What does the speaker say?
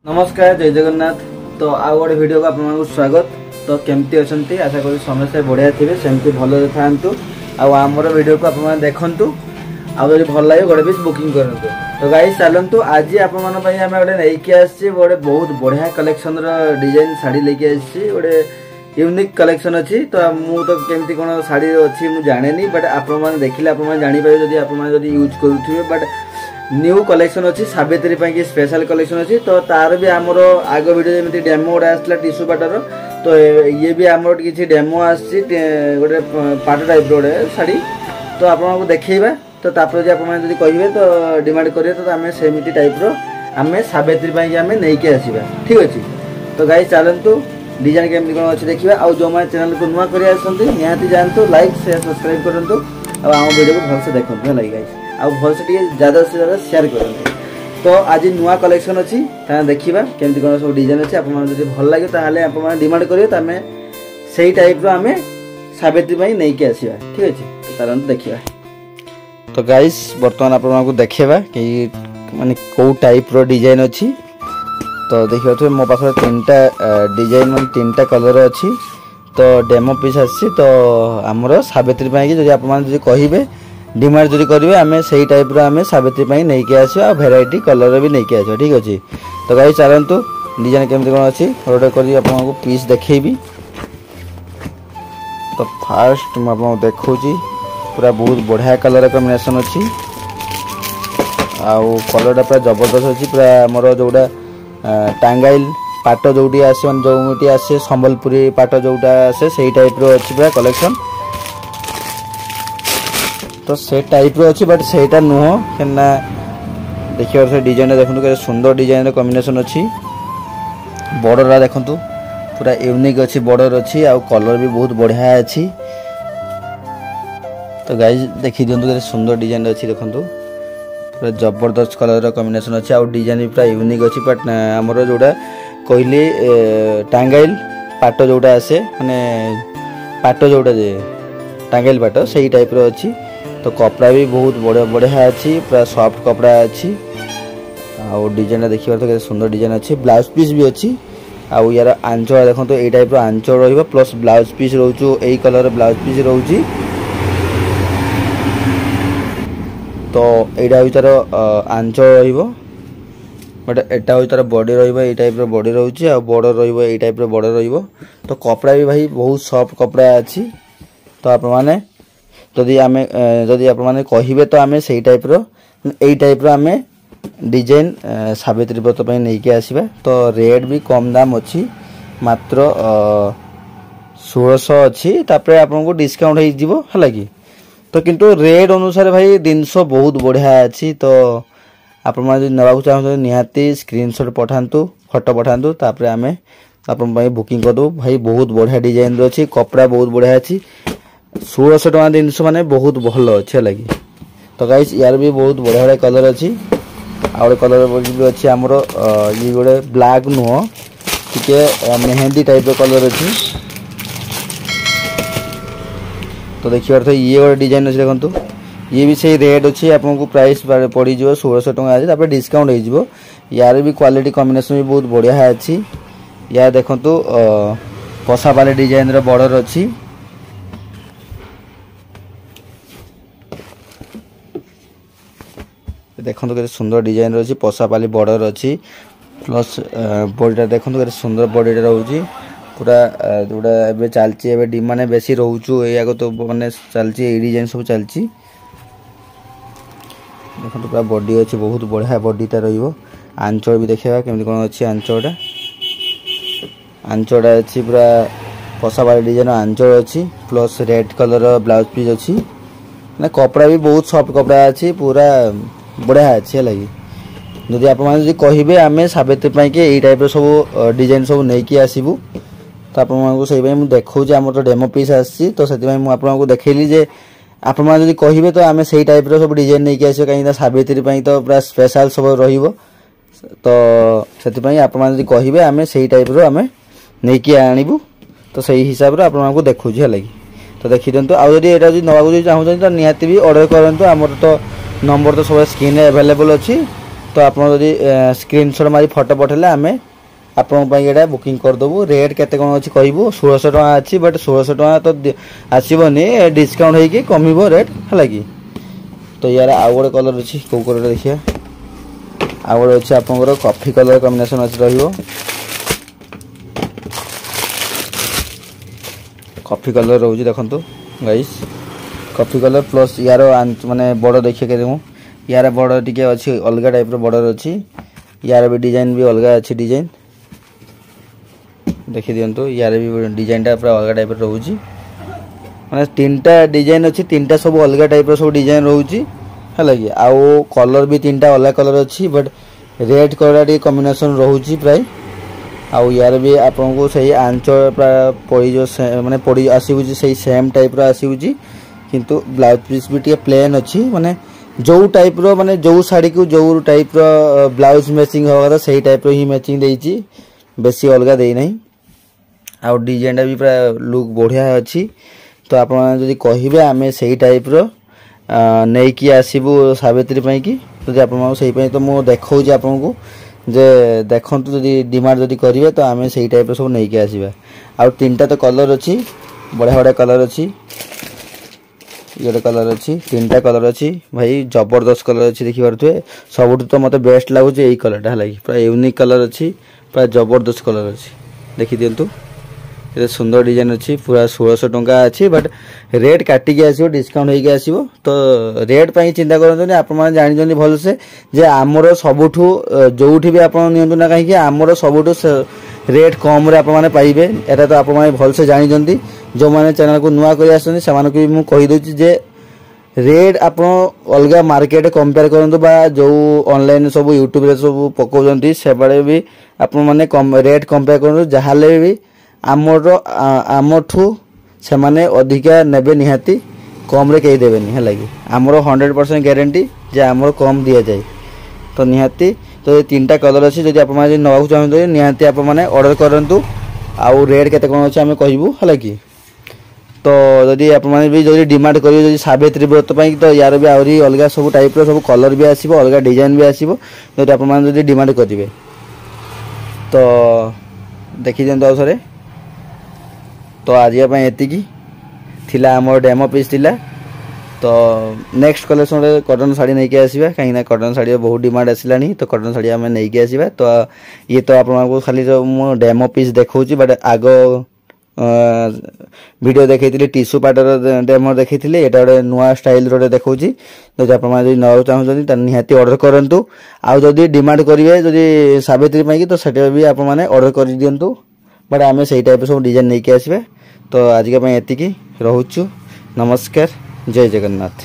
नमस्कार जय जगन्नाथ। तो आउ गोटे वीडियो को आपको स्वागत। तो केमती अच्छा आशा करी समस्ते बढ़िया थे सेमती भल था। आमर वीडियो को आप देखु आदि भल लगे गोटे पीस बुकिंग करूँ। तो गाइस चलतु आज आप गोटे नहीं गोटे बहुत बढ़िया कलेक्शन डिजाइन शाड़ी लेके आसी गोटे यूनिक कलेक्शन अच्छी। तो मुझे तो केमती कौन शाड़ी अच्छी मुझे जाने बट आप देखिले आप जापर जब आप यूज करुवे बट न्यू कलेक्शन अच्छी सावित्री की स्पेशल कलेक्शन अच्छी। तो तार भी आमर आग वीडियो जमी डेमो गोटे आसला टिश्यू पाटर। तो ये भी आमर किसी डेमो आसी गोटे पाट टाइप गोटे शाड़ी। तो आपको देखा तो तापर जब आप कहे तो डिमांड करेंगे तो आम सेमती टाइप आम सावित्री आम नहीं आसवा। ठीक अच्छे। तो गाइस चलतु डिजाइन केमती कौन अच्छे देखा। आउ जो मैंने चैनल को नुआ कर निहाती जातु लाइक शेयर सब्सक्राइब करूँ। आम वीडियो को भलसे देखते है गाइस आ भलसे ज़्यादा से ज़्यादा शेयर करेंगे। तो आज नुआ कलेक्शन अच्छी देखा केमती कौन सब डिजाइन अच्छे। आप भल लगे तो आप डिमांड करेंगे तो आम से टाइप आम सावित्री नहीं आसवा। ठीक अच्छे। चलते देखा। तो गाइस बर्तमान आपको देखा कि माने कौ टाइप रो डिजाइन अच्छी। तो देखिए मो पास तीनटा डिजाइन मान तीनटा कलर अच्छी। तो डेमो पीस आसी। तो आमर सावित्री जब आप कहे डिमांड जब करेंगे आम से टाइप आम सावित्री नहीं आसवा। भेराइटी कलर भी नहीं आसवा। ठीक अच्छे। तो गाइस चलतु डिजाइन केमती कौन अच्छी गोटे कर आपको पीस देखेबी। तो फास्ट मुझे देखा पूरा बहुत बढ़िया कलर कॉम्बिनेशन अच्छी। आउ कलरटा पूरा जबरदस्त अच्छी। पूरा आमर जोड़ा टांगाइल पाट जोटी आसे जो आसे संबलपुरी पाट जोटा आसे से टाइप अच्छी पूरा कलेक्शन। तो से टाइप अच्छी बट सेटा नुह क्या देखिए से डिजाइन देखो के सुंदर डिजाइन कॉम्बिनेशन अच्छी। बॉर्डर देखो पूरा यूनिक अच्छी बॉर्डर अच्छी। आउ कलर भी बहुत बढ़िया अच्छी। तो गाइस देखी दिखाँ सुंदर डिजाइन अच्छी देखो पूरा जबरदस्त कलर कॉम्बिनेशन अच्छी। आउ डिजाइन भी पूरा यूनिक अच्छी। बट आमर जोड़ा कहली टांगाइल पाट जोटा आसे माने पाट जोटा जे टांगाइल पाट से टाइप अच्छी। तो कपड़ा भी बहुत बढ़िया बढ़िया अच्छी पूरा सॉफ्ट कपड़ा अच्छी। आउ डिजाइन देखिए तो सुंदर डिजाइन अच्छी। ब्लाउज पीस भी अच्छी। आउ यार आंचल देखो तो ये टाइप आंचल रही प्लस ब्लाउज पीस रोचु यही कलर ब्लाउज पीस रोची। तो यहाँ हूँ तार आंचल रही बट एटा हूँ तार बॉडी रही टाइप बॉडी रोचे। आ बॉर्डर रही टाइप बॉर्डर रही। तो कपड़ा भी भाई बहुत सॉफ्ट कपड़ा अच्छी। तो आप मैंने जदि आम जदि आप कहे तो आम से टाइप आम डिजाइन सावित्री व्रत नहीं आसवा। तो रेट भी कम दाम अच्छी मात्र 1600 अच्छी। तापर आपको डिस्काउंट हो कि। तो किंतु रेट अनुसार भाई जिनस बहुत बढ़िया अच्छी। तो आप नाक चाहते निहाती स्क्रीनशॉट पठातु फोटो पठातु तापर आम आप बुकिंग करदे भाई। बहुत बढ़िया डिजाइन अच्छी कपड़ा बहुत बढ़िया अच्छी। 1600 टका जिनस माने बहुत भल अच्छे लगी। तो गाइस यार भी बहुत बढ़िया बढ़िया कलर अच्छी। आ कलर भी अच्छी आमर ये गोटे ब्लैक नुह टे मेहंदी टाइप कलर अच्छी। तो देखिए तो ये गोटे डिजाइन अच्छे देखो ये भी सही रेट अच्छी। आपको प्राइस पड़ जाए 1600 टका अच्छी। डिस्काउंट हो यार भी क्वालिटी कॉम्बिनेशन भी बहुत बढ़िया अच्छी। या देखो पसापाली डिजाइन बॉर्डर अच्छी। देखो तो सुंदर डिजाइन अच्छी पसापाली बॉर्डर अच्छी प्लस बॉडीटा देखो तो सुंदर बॉडीटा रोचे पूरा जोड़ा एवं चलती माने बेसी रोचु या तो मैंने चलती डिजाइन सब चलती। देखो तो पूरा बॉडी अच्छी बहुत बढ़िया बॉडीटा रही। आंचल भी देखा केमती कौन अच्छी आंचलटा अच्छी पूरा पसापाली डिजाइन आंचल अच्छी plus red colour blouse piece अच्छी। ना कपड़ा भी बहुत सॉफ्ट कपड़ा अच्छी पूरा बढ़िया अच्छी लगी। जदि आप कहे आम सावित्री यही टाइप सब डिजाइन सब नहीं आसबू। तो आपको से देखा आम तो डेमो पीस आसी। तो से आपको देखली जे आप कहे तो आम से टाइप सब डिजाइन नहीं आस कहीं सावित्री तो पूरा स्पेशल सब रही। तो से आप कहे आम से टाइप आम नहीं आणबू। तो सही हिसाब से आपको देखा है। तो देखी दिखाँ आज नाक चाहते तो निहाती भी ऑर्डर करूँ। आमर तो नंबर तो सब स्क्रीन अवेलेबल अच्छी। तो आप स्क्रीनशॉट मारी फोटो पठेले आम आपड़ा बुकिंग करदेबू। रेट केते कौन अच्छी कहबू 1600 टका अच्छी बट 1600 टका तो आसबनी डिस्काउंट होगी कमिब रेट है कि। तो यार आउ गोटे कलर अच्छी कौ कलर देखिए आउ गोटे अच्छे आप कॉफी कलर कॉम्बिनेशन अच्छी रही कॉफी कलर रोज देखो गाइस कॉफी कलर प्लस यार माने बड़ देखिए के यार बड़ टी अच्छी अलग टाइप बॉर्डर अच्छी यार भी डिजाइन भी अलग अच्छी डिजाइन देखी दिंतु यार भी डिजाइन टा पूरा अलग टाइप रोचे माने 3टा डिजाइन अच्छी 3टा सब अलग टाइप सब डिजाइन रोचे है कि आउ कलर भी 3टा अलग कलर अच्छी बट रेड कलर कॉम्बिनेशन रोचे प्राय आउ यार भी आपको सही आंच पड़ी जो माने पड़ी आसूँ से सेम टाइप आसूँ किंतु ब्लाउज पीस भी टे प्लेन अच्छी माने जो टाइप रो माने जो साड़ी को जो टाइप रो ब्लाउज मैचिंग होगा कथा सही टाइप रो ही मैचिंग देइची बेसी अलग दे नहीं आउ डिजाइन भी पूरा लुक बढ़िया अच्छी। तो आप जदि कहिबे आमे सही टाइप रो नै कि आसीबू सावित्री पई कि जदि आपन सही पई तो मो देखौ जे आपन को जे देखंतु जदि डिमांड जदि करिवे तो आमे सही टाइप रो सब नै कि आसीबा। आउ 3टा तो कलर अच्छी बढ़िया बढ़िया कलर अच्छी ये कलर अच्छी 3टा कलर अच्छी भाई जबरदस्त कलर अच्छी देखी पारे सब तो मत बेस्ट लगुच यही कलरटा है पूरा यूनिक कलर अच्छी पूरा जबरदस्त कलर अच्छी देखी दिंतु ये सुंदर डिजाइन अच्छी पूरा 1600 टंका अच्छी बट रेट काटिकी आसो डिस्काउंट होगी आसो। तो रेट पर चिंता करते आप जानी भल से जे आमर सबुठू जो भी आप ना कहीं आमर सबुठू रेट कम रे आप पाइबे एटा तो आप भल से जानी जो मैंने चैनल को नुआ कर भी मुझे कहीदे जे रेट आप अलग मार्केट कंपेयर करूँ बा जो ऑनलाइन सब यूट्यूब रे सब पकाउंट से बड़े भी आप रेट कंपेयर करूँ जहाँ भी आमर आमठू से माने अधिका नेबे निहाती कम रे कहीं देवेनी है कि आमर 100% गारंटी जे आमर कम दि जाए तो निहाती। तो ये 3टा कलर अच्छी जब आप नवा चाहते निहाती आप ऑर्डर करूँ आउ रेट केते कौन अच्छे आम कहबू है कि। तो जदि आप भी जब डिमांड करेंगे सावित्री व्रत तो यार भी आहरी अलग सब टाइप सब कलर भी आसो अलग डिजाइन भी आसो जब आप डिमांड करेंगे। तो देखी दिखाँ आउ थे तो आज एतिकी थिला आमर डेमो पीस थिला। तो नेक्स्ट कलेक्शन कटन साड़ी नहीं के आसीबा कहीं कटन साड़ी बहुत डिमांड आसला तो कटन साड़ी आम नहीं के आसीबा। तो ये तो आपको खाली जो मो डेमो पीस देखौची बट आगो वीडियो देखी टिश्यू पाटर डेमो देखी एटा गोटे नुआ स्टाइल रो देखौची। तो आप नवा चाहते निहाती ऑर्डर करूँ आउ जदि डिमांड करेंगे जदि सावित्री पई तो सेटा भी आप ऑर्डर कर दिंतु बट आम से टाइप सब डिजाइन नहीं के आसबे। तो आज एतिकी रोचु नमस्कार जय जगन्नाथ।